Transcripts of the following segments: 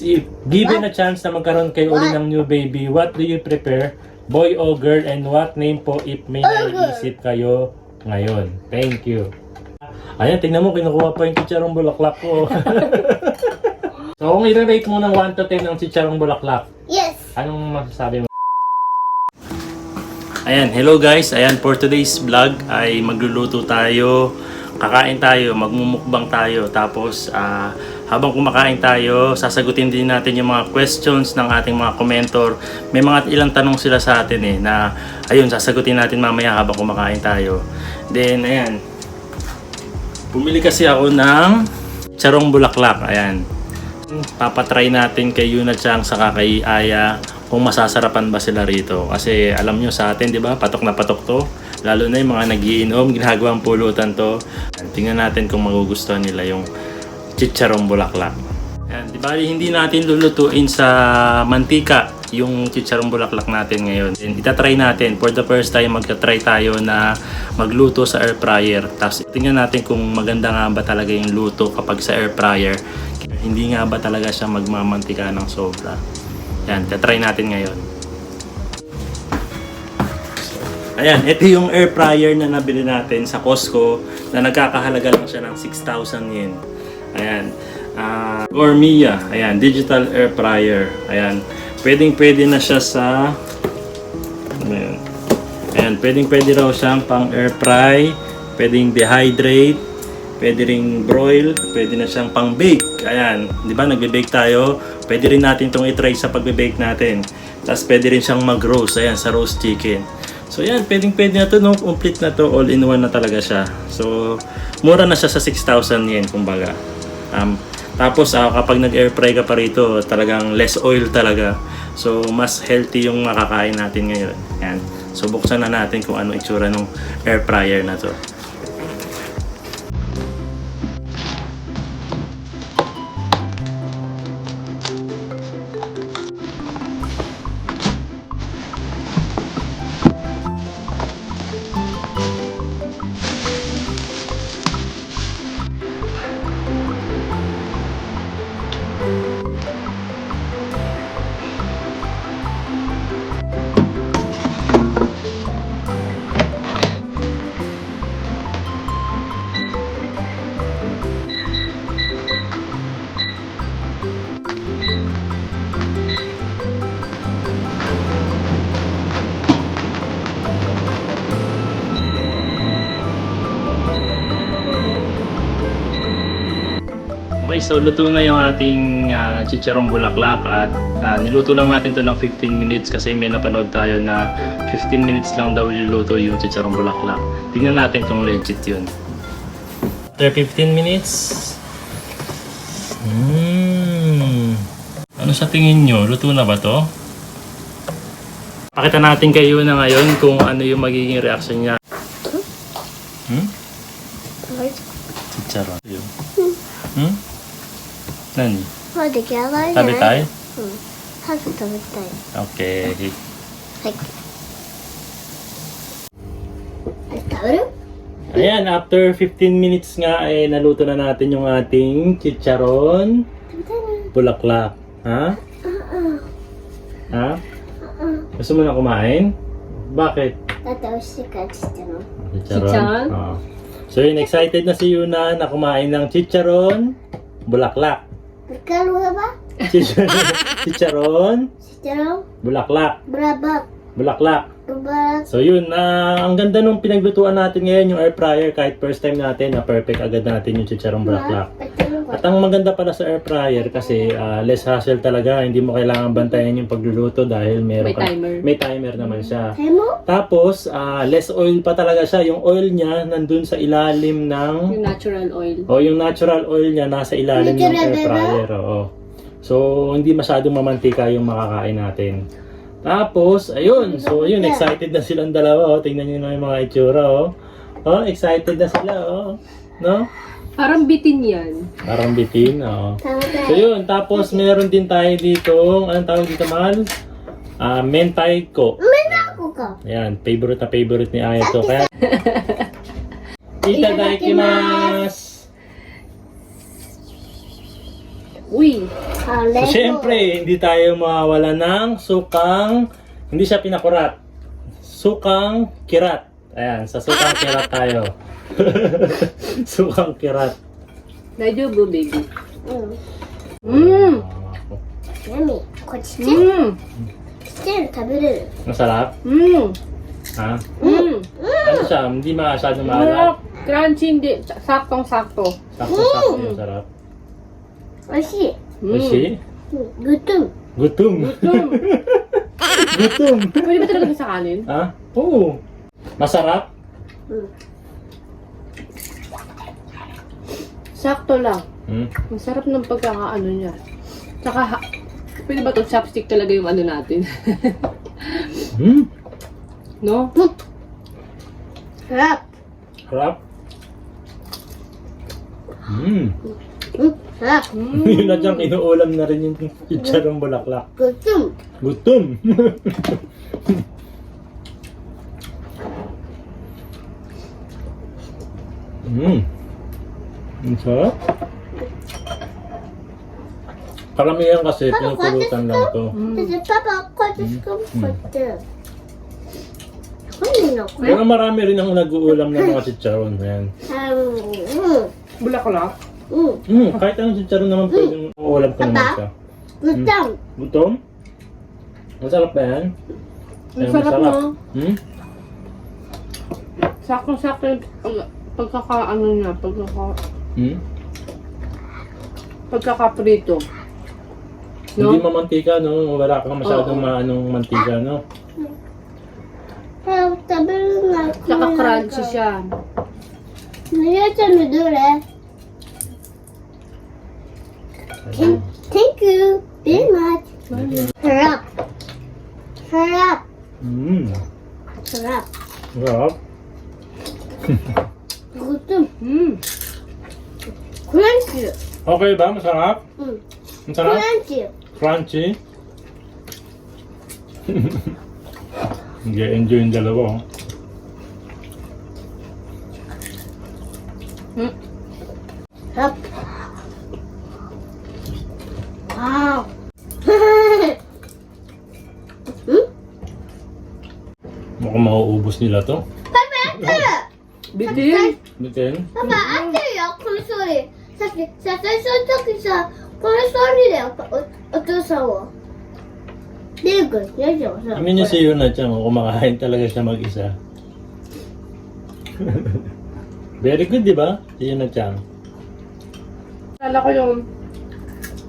If given a chance na magkaroon kayo uli ng new baby, what do you prepare? Boy o girl, and what name po if may naiisip kayo ngayon? Thank you. Ayan, tingnan mo, kinukuha pa yung chicharong bulaklak ko. So, kung i-rate mo ng 1 to 10 ang chicharong bulaklak, Yes. anong masasabi mo? Ayan, hello guys. Ayan, for today's vlog ay magluluto tayo, kakain tayo, magmumukbang tayo. Tapos, habang kumakain tayo, sasagutin din natin yung mga questions ng ating mga komentor. May mga ilang tanong sila sa atin na ayun, sasagutin natin mamaya habang kumakain tayo. Then, ayan, bumili kasi ako ng charong bulaklak. Ayan, papatry natin kay Yuna Chang saka kay Aya kung masasarapan ba sila rito. Kasi alam nyo sa atin, di ba, patok na patok to. Lalo na yung mga nagiinom, ginagawang pulutan to. Tingnan natin kung magugustuhan nila yung chicharong bulaklak. Ayan, di ba, hindi natin lulutuin sa mantika yung chicharong bulaklak natin ngayon. And itatry natin, for the first time magta-try tayo na magluto sa air fryer. Tapos tingnan natin kung maganda nga ba talaga yung luto kapag sa air fryer. Hindi nga ba talaga siya magmamantika ng sobra. Yan, itatry natin ngayon. Ayan, ito yung air fryer na nabili natin sa Costco na nagkakahalaga lang siya ng 6,000 yen. Ayan, Gourmia, ayan, digital air fryer. Ayan, pwedeng-pwede na siya sa, ayan, pwedeng-pwede raw siyang pang air fry, pwedeng dehydrate, pwede ring broil, pwede na siyang pang bake. Ayan, di ba nagbe-bake tayo, pwede rin natin itong i-try sa pagbe-bake natin. Tapos pwede rin siyang mag-roast, ayan, sa roast chicken. So yan, pwedeng-pwede na to, no? Complete na to, all-in-one na talaga siya. So, mura na siya sa 6,000 yen, kumbaga. Tapos kapag nag-air fry ka pa rito, talagang less oil talaga. So, mas healthy yung makakain natin ngayon. Yan. So, buksan na natin kung ano itsura ng air fryer na to. Okay, so luto na yung ating chicharong bulaklak at niluto lang natin to ng 15 minutes kasi may napanood tayo na 15 minutes lang daw niluto yung chicharong bulaklak. Tingnan natin kung legit yun. After 15 minutes, ano sa tingin nyo? Luto na ba to? Pakita natin kayo na ngayon kung ano yung magiging reaction niya. Chicharon. Nani? もう出来上がりじゃない？食べたい？早く食べたい。 Okay. はい。食べる？ Ayan, after 15 minutes nga ay naluto na natin yung ating chicharon 食べたいな。 bulaklak. Ha? Ha? Gusto mo na kumain? Bakit? だって美味しいからちっての。 Chicharon? Oo. So yun, excited na si Yuna na kumain ng chicharon bulaklak. Berkalua ba? Chicharon Chicharon? bulaklak. Berapa? Bulaklak. Berapa? So yun, ang ganda nung pinaglutuan natin ngayon, yung air fryer, kahit first time natin, na perfect agad natin yung chicharong bulaklak. At ang maganda pala sa air fryer kasi less hassle talaga, hindi mo kailangan bantayan yung pagluluto dahil meron may timer naman siya. Temo? Tapos less oil pa talaga siya, yung oil niya nandun sa ilalim ng Yung natural oil. yung natural oil niya nasa ilalim ng air fryer. Oo. So hindi masyadong mamantika yung makakain natin. Tapos ayun, so ayun, excited na silang dalawa. Tingnan niyo na yung mga itsura. Excited na sila. No? Parang bitin yan. Parang bitin, oo. Tama So yun, tapos meron din tayo dito, anong tawag dito, mahal? Mentaiko. Ako ka. Ayan, favorite na favorite ni Aya to. Kaya, itadakimasu! Uy! So, syempre, hindi tayo mawawala ng sukang, hindi siya pinakurat. Sukang kirat. Ayan, sa sukang kirat tayo. Sukang kirat. Medyo baby. うん Mmm! 何こっちちっ Mmm! ちゃいの食べれる Masarap? Mmm! Ha? Mmm! Ano siya? Hindi masyadong Masarap! maalat. Crunchy, hindi. Saktong-sakto. Sakto-sakto yung sarap. おいしい Oishi? グッドン Gutom. Mmm! Gutom. Pwede ba talaga sa kanin? Ha? Oo. Masarap? うん Sakto lang. Hmm. Masarap ng pagkakaano niya. Tsaka, pwede ba itong chopstick talaga yung ano natin? Hmm. No? フラ Harap. Hmm. ッフラッ Yun na dyan, inuulam na rin yung chicharong bulaklak. グッドン Gutom. Ang sarap. Karamihan kasi, pinupulutan lang to. 私パパこうやってスコープこうやって何のこれ Pero marami rin ang nag-uulam ng mga chicharon. Ayan. Bulaklak? うん Kahit anong chicharon naman pwedeng uulam ko naman siya. グッドン Gutom? Masarap ba yan? Ang Ayan, sarap masarap. no? Hmm? Saktong-sakto yung pagkakaano niya, Hmm? pagkakaprito. Hindi No? mamantika, no? Wala kang masyadong Oo. maanong mantika, no? 早く食べるな Tsaka crunchy siya. ゆうちゃんのどれ Thank you very much フラッフラ Hmm. ッフラッ Sarap. グッドン Mm. クランチ Okay ba? Masarap? うん Masarap? クランチ Crunchy? Nag-enjoy yung dalawa. Oh. Mm. ハッワーうん Mukhang mauubos nila to. パパやってる Bitin? Bitin? パパ合ってるよこの総理さっきさ最初の時さこの総理だよお父さんはレイ君やじゃんさ Amin niya si Yuna Chang, kumakain talaga siya mag-isa. Very good, di ba? Si Yuna Chang. Kala ko yung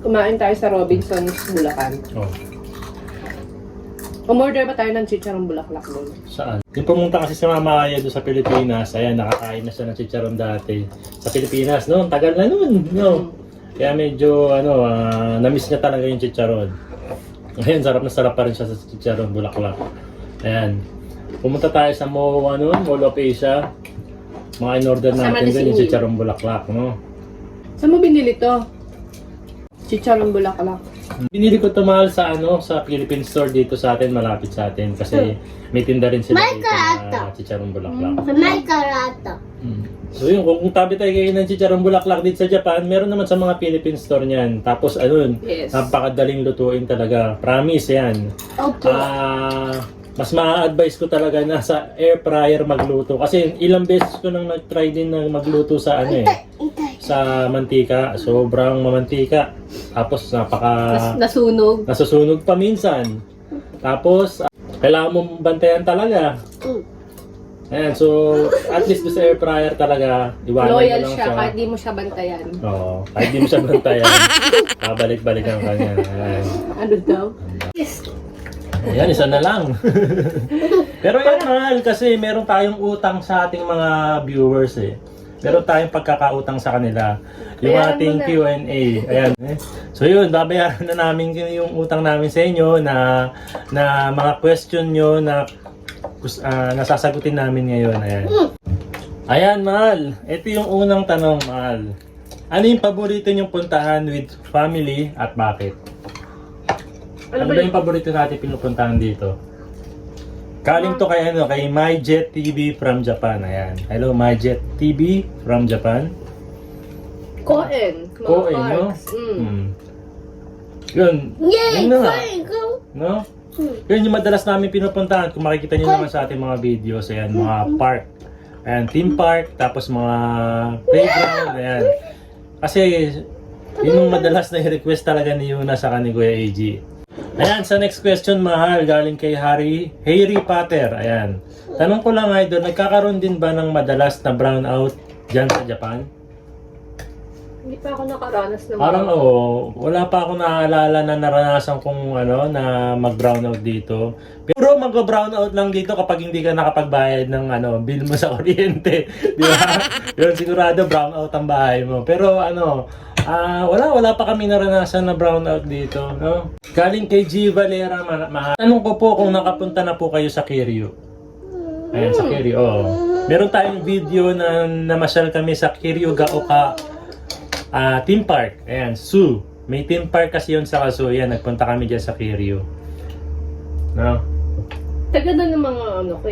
kumain tayo sa Robinson's Bulacan. Oh, Umorder ba tayo ng chicharong bulaklak doon? saan? Yung pumunta kasi si Mama Aya doon sa Pilipinas, ayan, nakakain na siya ng chicharon dati. Sa Pilipinas, no? Tagal na nun, no? Kaya medyo, na-miss niya talaga yung chicharon. Ngayon, sarap na sarap pa rin siya sa chicharon bulaklak. Ayan. Pumunta tayo sa Mall of Asia. Mga in-order Kasama natin na si din yung Uy. chicharon bulaklak, no? Saan mo binili to? Chicharong bulaklak. Binili ko ito mahal sa sa Philippine store dito sa atin, malapit sa atin kasi may tinda rin sila May dito karata. na chicharon bulaklak. 前からあった So yun, kung tabi tayo kayo ng chicharon bulaklak dito sa Japan, meron naman sa mga Philippine store niyan. Tapos Yes. napakadaling lutuin talaga. Promise yan. Opo Mas ma-advise ko talaga na sa air fryer magluto kasi ilang beses ko nang nag-try din na magluto sa痛いsa mantika. Sobrang mamantika. Tapos Nasunog. nasusunog pa minsan. Tapos kailangan mong bantayan talaga. うん Ayan, so at least sa air fryer talaga, iwanan mo Loyal lang siya siya. kahit di mo siya bantayan. Oo, kahit di mo siya bantayan. Babalik-balik ang kanya. Ayan. Ano daw? Ayan, isa na lang. Pero yan mahal kasi meron tayong utang sa ating mga viewers eh. Meron tayong pagkakautang sa kanila. Yung Bayaran ating mo na. Q&A. Ayan. So yun, babayaran na namin yung utang namin sa inyo na mga question nyo na nasasagutin namin ngayon. Ayan. Ayan, mahal. Ito yung unang tanong, mahal. Ano yung paborito nyong puntahan with family at bakit? Ano ba yung paborito natin pinupuntahan dito? Galing to kay MyJet TV from Japan. Ayan. Hello, MyJet TV from Japan. Koen. Mga Koen, no? parks. Mm. Yun. Yay! Yun na nga. Fine, go! No? Yun yung madalas namin pinupuntahan. Kung makikita nyo naman sa ating mga videos, ayan, mga park. Ayan, theme park, tapos mga playground, ayan. Kasi, yun yung madalas na i-request talaga ni Yuna sa ni Kuya AG. Ayan, sa next question, mahal, galing kay Harry Potter. Ayan. Tanong ko lang, idol, nagkakaroon din ba ng madalas na brownout dyan sa Japan? Hindi pa ako nakaranas ng Parang wala pa ako naaalala na naranasan kong na mag-brownout dito. Pero mag-brownout lang dito kapag hindi ka nakapagbayad ng bill mo sa kuryente. Di ba? Yun, sigurado brownout ang bahay mo. Pero wala pa kami naranasan na brownout dito. No? Galing kay G. Valera, tanong ko po kung nakapunta na po kayo sa Kiryu. Ayan, sa Kiryu. Meron tayong video na namasyal kami sa Kiryugaoka theme park. Ayan, zoo. May theme park kasi yun sa Kaso. Ayan, nagpunta kami dyan sa Kiryu. No? Taga doon ng mga ko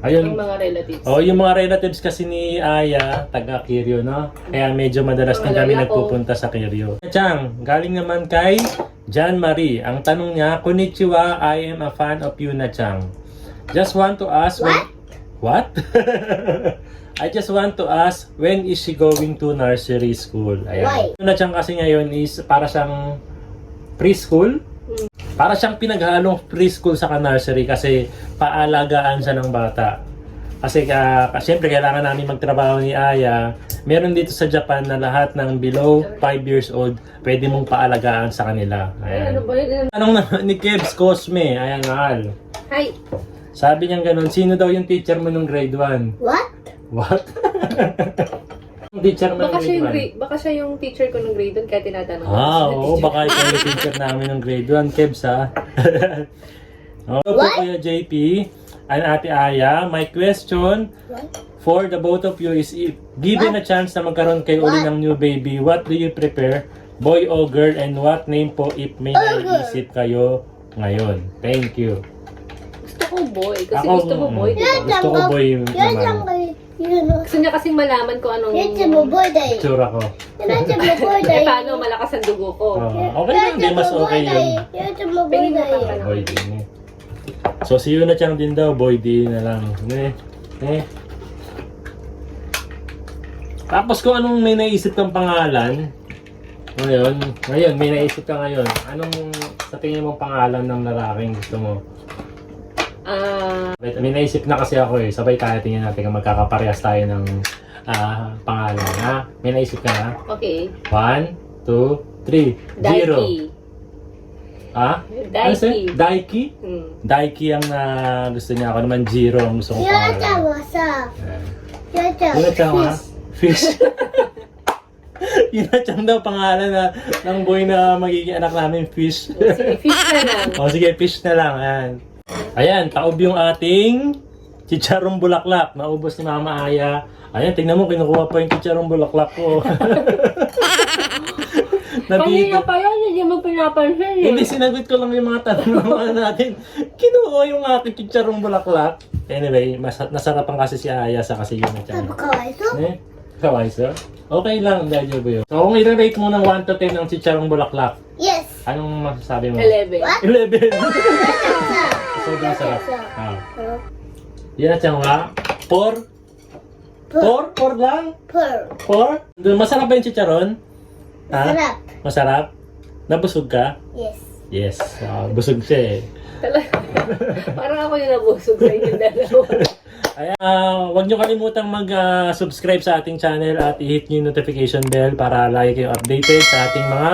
Ayun. Yung mga relatives. Yung mga relatives kasi ni Aya, taga Kiryu, no? Kaya medyo madalas din kami Alala ko. nagpupunta sa Kiryu. Chang, galing naman kay John Marie. Ang tanong niya, Konnichiwa, I am a fan of Yuna Chang. Just want to ask What? I just want to ask, when is she going to nursery school? Ayan. Why? Yuna Chang kasi ngayon is para siyang preschool. Para siyang pinaghalong preschool sa nursery kasi paalagaan siya ng bata. Kasi siyempre kailangan namin magtrabaho ni Aya. Meron dito sa Japan na lahat ng below 5 years old pwede mong paalagaan sa kanila. Ay, ano Ayan. ba yun? Tanong naman ni Kebs Cosme. Ayan, mahal. Hi! Sabi niya ganun, sino daw yung teacher mo nung grade 1? What? What? Yung teacher mo nung grade 1? Baka siya yung teacher ko ng grade 1 kaya tinatanong ko. Oo, baka ikaw yung teacher namin ng grade 1, Kebs ha. Okay po, Kuya JP and Ate Aya, my question for the both of you is if given a chance na magkaroon kayo uli ng new baby, what do you prepare? Boy o girl, and what name po if may naiisip kayo ngayon? Thank you. Gusto ko boy. Kasi gusto mo boy, di ba? Gusto ko boy Yan lang naman. kay Yuna. Gusto niya kasing malaman kung anong... Yan siya mo boy day. Tsura ko. Yan siya mo boy Eh, day. paano malakas ang dugo ko? Okay lang, hindi mas okay yun. Yan siya mo boy Pili na day. pa pala. Boy din eh. So si Yuna Chang din daw, boy din na lang. Tapos kung anong may naisip kang pangalan, ngayon may naisip ka ngayon, anong sa tingin mong pangalan ng lalaking gusto mo? May naisip na kasi ako eh, sabay tayo tingnan natin kung magkakaparehas tayo ng pangalan, ha? May naisip ka na? Okay. 1, 2, 3, 0. Daiki. Ha? Ano sa'yo? Daiki. Daiki? Hmm. Daiki ang gusto niya. Ako naman Jiro ang gusto kong Yan siya pangalan. mo sa. Yan siya. Yun at ha? Fish. Yun at daw pangalan ng boy na magiging anak namin, Fish. Sige, fish na lang. O sige, Fish na lang. Ayan, taob yung ating chicharong bulaklak. Naubos ni Mama Aya. Ayan, tingnan mo, kinukuha pa yung chicharong bulaklak ko. Kanina pa yan, hindi mo pinapansin eh. Hindi, sinagot ko lang yung mga tanong naman natin. Kinuha yung aking chicharong bulaklak. Anyway, nasarapan kasi si Aya sa kasi yun. Sabi ko ay so. Kawai, sir? Okay lang, medyo ba yun? So, kung i-rate mo ng 1 to 10 ng chicharong bulaklak, Yes. anong masasabi mo? 11. 11! Sa. Sobrang sarap. Yan at siyang 4? 4 lang? Pearl. 4? Masarap ba yung chicharon? Ha? Sarap. Masarap? Nabusog ka? Yes. Yes. Busog siya eh. Parang ako yung nabusog sa inyo dalawa. Ayan, huwag nyo kalimutang mag-subscribe sa ating channel at i-hit nyo yung notification bell para lagi kayong updated sa ating mga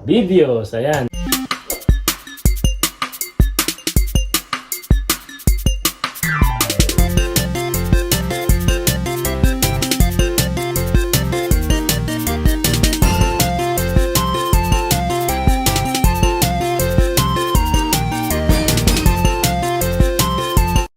videos. Ayan.